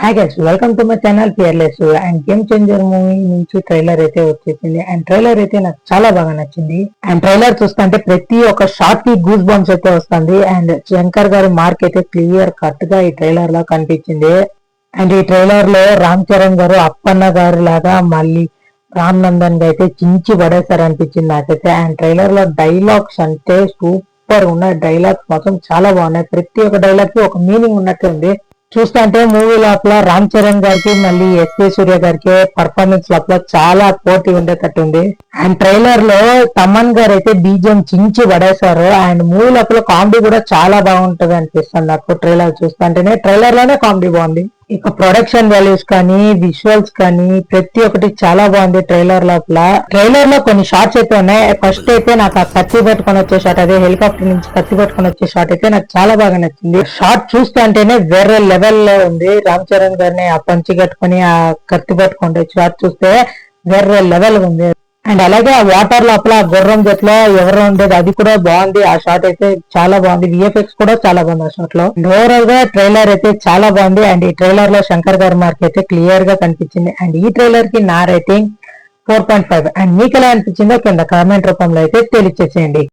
Hi guys, welcome to my channel peerless. And game changer movie నుంచి trailer అయితే వచ్చేసింది. And trailer అయితే నాకు చాలా బాగా నచ్చింది. అండ్ ట్రైలర్ చూస్తుంటే ప్రతి ఒక్క షార్ట్ కి గూస్ బంప్స్ అయితే వస్తుంది. అండ్ శంకర్ గారి మార్క్ అయితే క్లియర్ కట్ గా ఈ ట్రైలర్ లో కనిపించింది. అండ్ ఈ ట్రైలర్ లో రామ్ చరణ్ గారు అప్పన్న గారు లాగా మళ్ళీ రామ్ నందన్ గా అయితే చించి పడేశారు అనిపించింది నాకైతే. అండ్ ట్రైలర్ లో డైలాగ్స్ అంటే సూపర్ ఉన్నాయి. డైలాగ్స్ మాత్రం చాలా బాగున్నాయి. ప్రతి ఒక్క డైలాగ్ కి ఒక మీనింగ్ ఉన్నట్టు ఉంది. చూస్తుంటే మూవీ లోపల రామ్ చరణ్ గారికి మళ్ళీ ఎస్కే సూర్య గారికి పర్ఫార్మెన్స్ లోపల చాలా పోటీ ఉండేటట్టు ఉంది. అండ్ ట్రైలర్ లో తమన్ గారు అయితే బీజిఎం చించి పడేశారు. అండ్ మూవీ లోపల కామెడీ కూడా చాలా బాగుంటది అనిపిస్తుంది నాకు. ట్రైలర్ చూస్తుంటేనే ట్రైలర్ లోనే కామెడీ బాగుంది. ఇక ప్రొడక్షన్ వాల్యూస్ కానీ విజువల్స్ కానీ ప్రతి ఒక్కటి చాలా బాగుంది. ట్రైలర్ లోపల ట్రైలర్ లో కొన్ని షార్ట్స్ అయితే ఉన్నాయి. ఫస్ట్ అయితే నాకు ఆ కత్తి పట్టుకొని వచ్చే షాట్, అదే హెలికాప్టర్ నుంచి కత్తి పట్టుకొని వచ్చే షాట్ అయితే నాకు చాలా బాగా నచ్చింది. షార్ట్ చూస్తుంటేనే వేరే లెవెల్ లో ఉంది. రామ్ చరణ్ గారిని ఆ పంచి కట్టుకొని ఆ కత్తి పట్టుకుంటే షార్ట్ చూస్తే వేరే లెవెల్ ఉంది. అండ్ అలాగే ఆ వాటర్ లోపల గుర్రం జట్లో ఎవరు ఉండేది అది కూడా బాగుంది. ఆ షాట్ అయితే చాలా బాగుంది. విఎఫ్ఎక్స్ కూడా చాలా బాగుంది ఆ షాట్ లో. ఓవరాల్ గా ట్రైలర్ అయితే చాలా బాగుంది. అండ్ ఈ ట్రైలర్ లో శంకర్ గారి మార్క్ అయితే క్లియర్ గా కనిపించింది. అండ్ ఈ ట్రైలర్ కి నా రేటింగ్ 4.5. అండ్ మీకు ఎలా అనిపించిందో కింద కామెంట్ రూపంలో అయితే తెలియచేసేయండి.